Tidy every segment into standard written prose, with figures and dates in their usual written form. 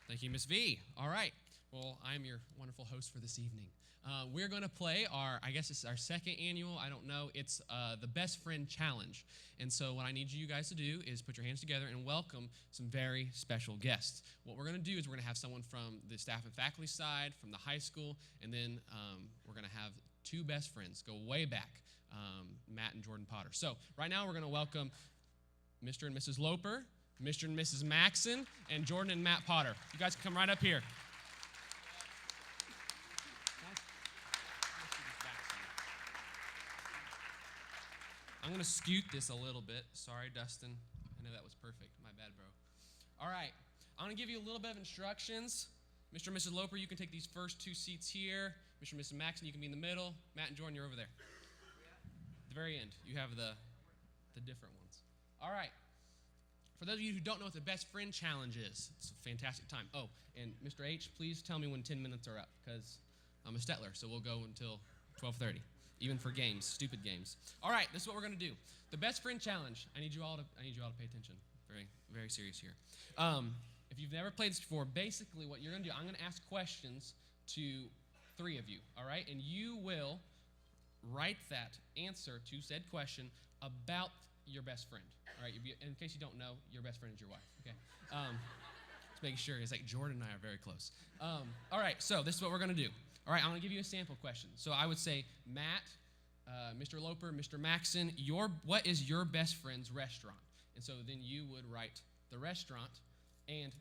Thank you, Miss V. All right. Well, I'm your wonderful host for this evening. We're going to play I guess it's our second annual, I don't know, it's the Best Friend Challenge. And so what I need you guys to do is put your hands together and welcome some very special guests. What we're going to do is we're going to have someone from the staff and faculty side, from the high school, and then we're going to have two best friends, go way back, Matt and Jordan Potter. So right now we're going to welcome Mr. and Mrs. Loper, Mr. and Mrs. Maxon, and Jordan and Matt Potter. You guys can come right up here. I'm going to scoot this a little bit. Sorry, Dustin. I know that was perfect. My bad, bro. All right. I'm going to give you a little bit of instructions. Mr. and Mrs. Loper, you can take these first two seats here. Mr. and Mrs. Maxon, you can be in the middle. Matt and Jordan, you're over there. At the very end, you have the different ones. All right. For those of you who don't know what the Best Friend Challenge is, it's a fantastic time. Oh, and Mr. H, please tell me when 10 minutes are up, because I'm a Stetler, so we'll go until 12:30, even for games, stupid games. All right, this is what we're going to do. The Best Friend Challenge. I need you all to pay attention. Very, very serious here. If you've never played this before, basically what you're going to do, I'm going to ask questions to three of you, all right? And you will write that answer to said question about your best friend. All right, in case you don't know, your best friend is your wife, okay? Just making sure. It's like Jordan and I are very close. All right, so this is what we're going to do. All right, I'm going to give you a sample question. So I would say, Matt, Mr. Loper, Mr. Maxon, what is your best friend's restaurant? And so then you would write the restaurant, and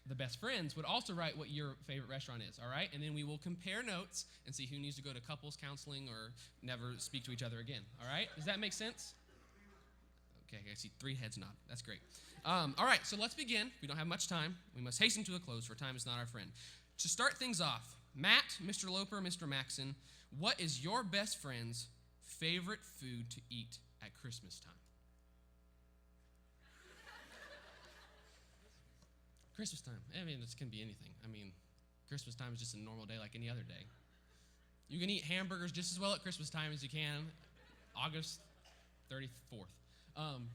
the best friends would also write what your favorite restaurant is, all right? And then we will compare notes and see who needs to go to couples counseling or never speak to each other again, all right? Does that make sense? Okay, I see 3 heads nod. That's great. All right, so let's begin. We don't have much time. We must hasten to a close, for time is not our friend. To start things off, Matt, Mr. Loper, Mr. Maxon, what is your best friend's favorite food to eat at Christmas time? Christmas time. I mean, this can be anything. I mean, Christmas time is just a normal day like any other day. You can eat hamburgers just as well at Christmas time as you can August 34th.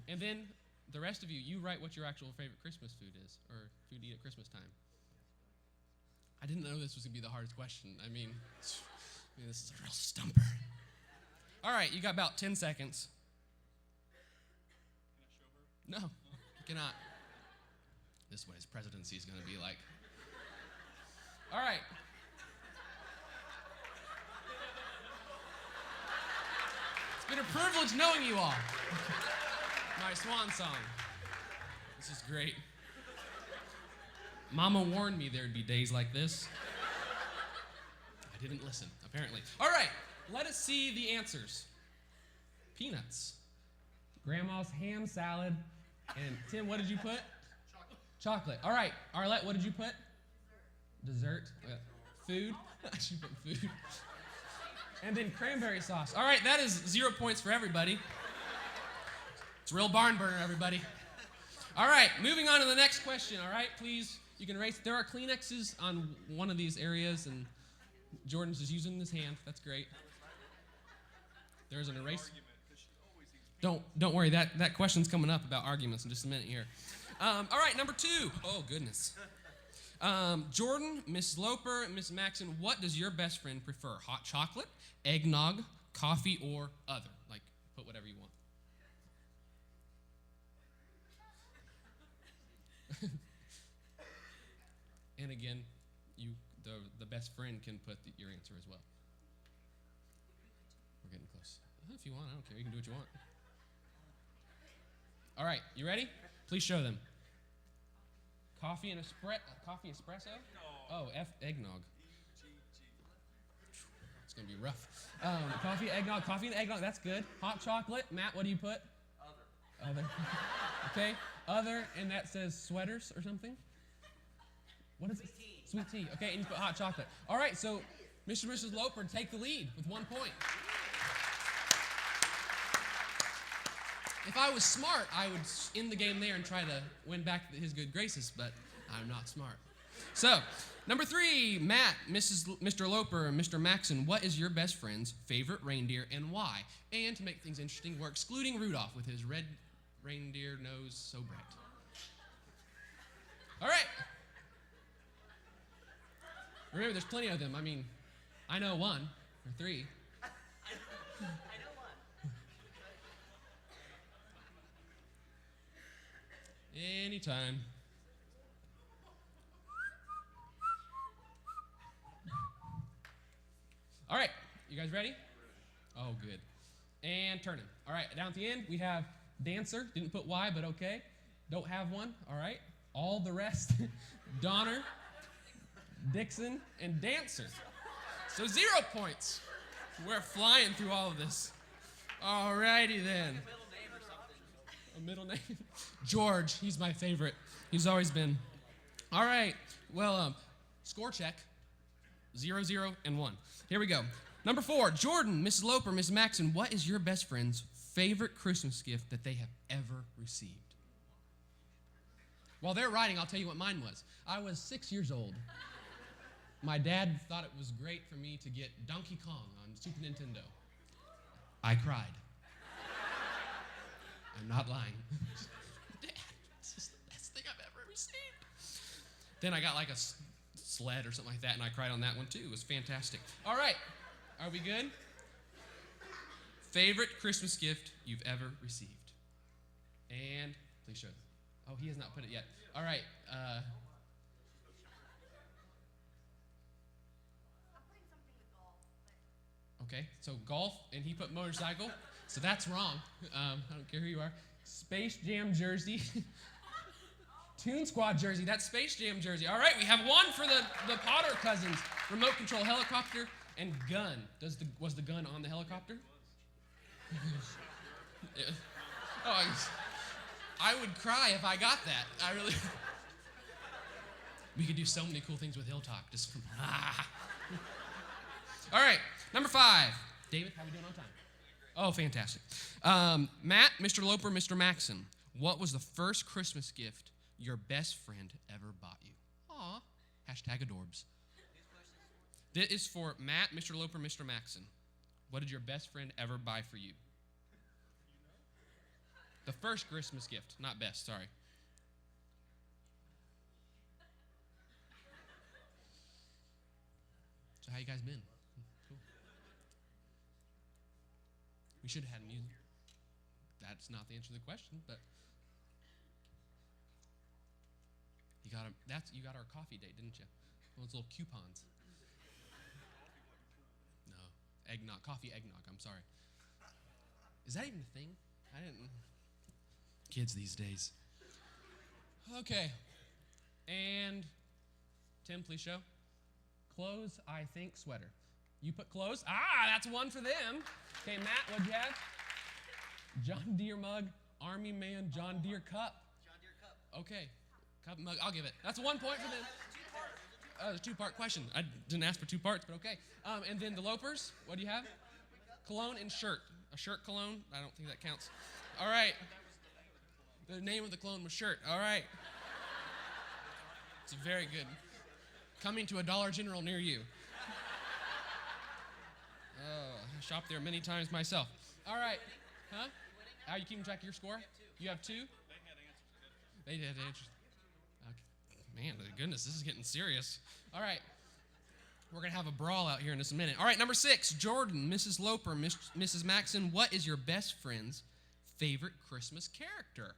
And then the rest of you, you write what your actual favorite Christmas food is, or food to eat at Christmas time. I didn't know this was going to be the hardest question. I mean, this is a real stumper. All right, you got about 10 seconds. Can I show her? No, you cannot. This is what his presidency is going to be like. All right. It's been a privilege knowing you all. My swan song. This is great. Mama warned me there'd be days like this. I didn't listen, apparently. All right, let us see the answers. Peanuts. Grandma's ham salad. And Tim, what did you put? Chocolate. All right, Arlette, what did you put? Dessert. Food. She put food. And then cranberry sauce. All right, that is 0 points for everybody. It's a real barn burner, everybody. All right, moving on to the next question, all right? Please, you can erase. There are Kleenexes on one of these areas, and Jordan's just using his hand. That's great. There's an erase. Don't worry, that question's coming up about arguments in just a minute here. All right, number 2. Oh, goodness. Jordan, Miss Loper, Miss Maxon, what does your best friend prefer? Hot chocolate, eggnog, coffee, or other? Like, put whatever you want. And again, the best friend can put your answer as well. We're getting close. If you want, I don't care. You can do what you want. All right, you ready? Please show them. Coffee espresso? Oh, eggnog. It's gonna be rough. Coffee and eggnog. That's good. Hot chocolate. Matt, what do you put? Other. Okay. Other, and that says sweaters or something? What is it? Sweet tea. Okay, and you put hot chocolate. All right, so Mr. and Mrs. Loper take the lead with 1 point. If I was smart, I would end the game there and try to win back his good graces, but I'm not smart. So, number 3, Matt, Mr. Loper, and Mr. Maxon, what is your best friend's favorite reindeer and why? And to make things interesting, we're excluding Rudolph with his red reindeer nose so bright. All right. Remember, there's plenty of them. I mean, I know one or three. I know one. Anytime. All right, you guys ready? Oh, good. And turning. All right, down at the end, we have dancer. Didn't put Y, but okay. Don't have one. All right. All the rest, Donner, Dixon, and dancer. So 0 points. We're flying through all of this. All righty then. A middle name? George. He's my favorite. He's always been. All right. Well, score check. 0, 0, and 1. Here we go. Number 4, Jordan, Mrs. Loper, Mrs. Maxon, what is your best friend's favorite Christmas gift that they have ever received? While they're writing, I'll tell you what mine was. I was 6 years old. My dad thought it was great for me to get Donkey Kong on Super Nintendo. I cried. I'm not lying. Dad, this is the best thing I've ever received. Then I got like a sled or something like that, and I cried on that one too. It was fantastic. All right, are we good? Favorite Christmas gift you've ever received? And please show. Oh, he has not put it yet. All right. I'm putting something with golf. Okay, so golf, and he put motorcycle, so that's wrong. I don't care who you are. Space Jam jersey. Toon Squad jersey. That's Space Jam jersey. All right, we have one for the Potter cousins. Remote control helicopter and gun. Was the gun on the helicopter? Oh, I would cry if I got that. I really. We could do so many cool things with Hill Talk. Just All right, number 5. David, how are we doing on time? Oh, fantastic. Matt, Mr. Loper, Mr. Maxon, what was the first Christmas gift your best friend ever bought you? Aw. #adorbs. This is for Matt, Mr. Loper, Mr. Maxon. What did your best friend ever buy for you? The first Christmas gift, not best, sorry. So how you guys been? Cool. We should have had music. That's not the answer to the question, but you got our coffee date, didn't you? Those little coupons. No, eggnog, coffee eggnog. I'm sorry. Is that even a thing? I didn't. Kids these days. Okay, and Tim, please show. Clothes, I think, sweater. You put clothes. That's one for them. Okay, Matt, what'd you have? John Deere mug, Army Man, John Deere cup. John Deere cup. Okay. Cup mug, I'll give it. That's 1 point for them. It's a 2-part question. I didn't ask for 2 parts, but okay. And then the Lopers, what do you have? Cologne and shirt. A shirt cologne? I don't think that counts. All right. The name of the cologne was shirt. All right. It's very good. Coming to a Dollar General near you. I shopped there many times myself. All right. Huh? How are you keeping track of your score? You have 2? They had answers. Okay. Man, goodness, this is getting serious. All right. We're going to have a brawl out here in just a minute. All right, number 6, Jordan, Mrs. Loper, Mrs. Maxon, what is your best friend's favorite Christmas character?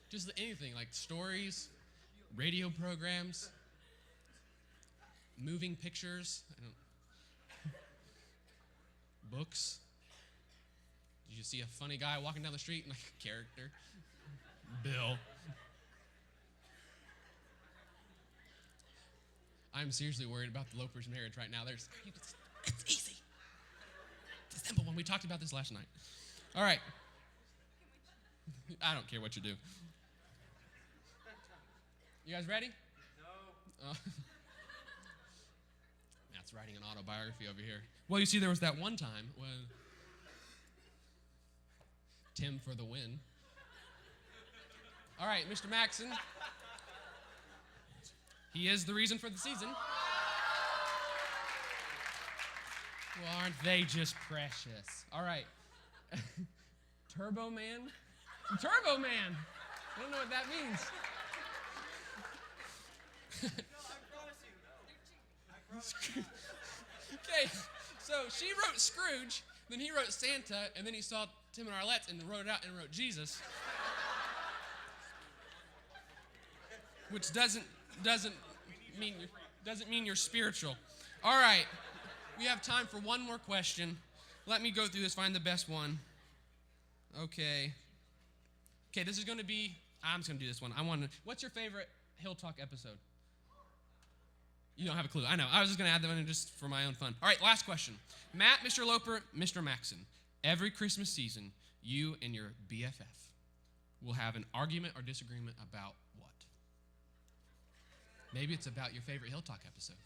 Just anything, like stories, radio programs, moving pictures, books. Did you see a funny guy walking down the street? Like a character. Bill. I'm seriously worried about the Loper's marriage right now. It's easy. It's a simple one. We talked about this last night. All right. I don't care what you do. You guys ready? No. Matt's writing an autobiography over here. Well, you see, there was that one time when Tim for the win. All right, Mr. Maxon. He is the reason for the season. Well, aren't they just precious? All right. Turbo Man? Turbo Man! I don't know what that means. Okay, so she wrote Scrooge, then he wrote Santa, and then he saw Tim and Arlette and wrote it out and wrote Jesus. Which doesn't mean you're spiritual. All right, we have time for one more question. Let me go through this, find the best one. Okay, this is going to be, I'm just going to do this one. What's your favorite Hill Talk episode? You don't have a clue. I know. I was just going to add that one in just for my own fun. All right, last question. Matt, Mr. Loper, Mr. Maxon, every Christmas season, you and your BFF will have an argument or disagreement about what? Maybe it's about your favorite Hill Talk episode.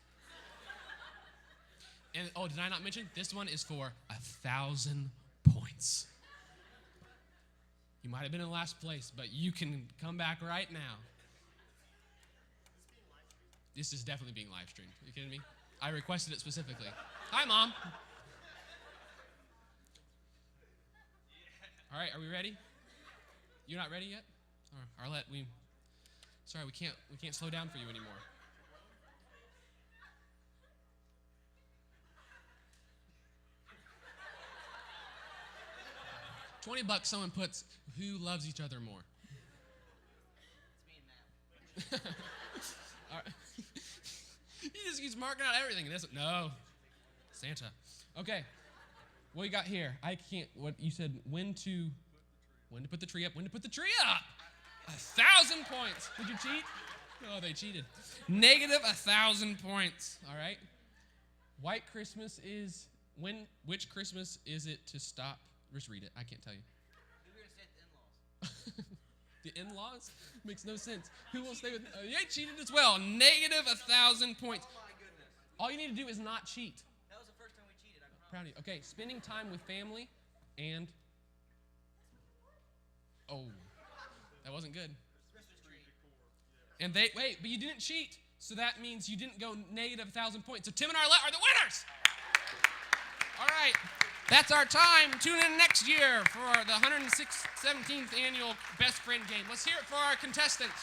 And, did I not mention? This one is for 1,000 points. You might have been in last place, but you can come back right now. This is definitely being live streamed. Are you kidding me? I requested it specifically. Hi, Mom. All right, are we ready? You're not ready yet? All right, Arlette, sorry, we can't slow down for you anymore. $20, someone puts, who loves each other more? It's me and Matt. All right. He's marking out everything. No, Santa. Okay, what you got here? I can't. What you said? When to put the tree up? When to put the tree up? 1,000 points. Did you cheat? Oh, they cheated. Negative 1,000 points. All right. White Christmas is when? Which Christmas is it to stop? Just read it. I can't tell you. We were gonna stay at the in-laws. The in-laws? Makes no sense. Who will stay with... you cheated as well. Negative 1,000 points. Oh my goodness. All you need to do is not cheat. That was the first time we cheated, I promise. Proud of you. Okay, spending time with family and... Oh, that wasn't good. Christmas tree. And but you didn't cheat. So that means you didn't go negative 1,000 points. So Tim and Arlette are the winners. All right. That's our time. Tune in next year for the 117th annual Best Friend Game. Let's hear it for our contestants.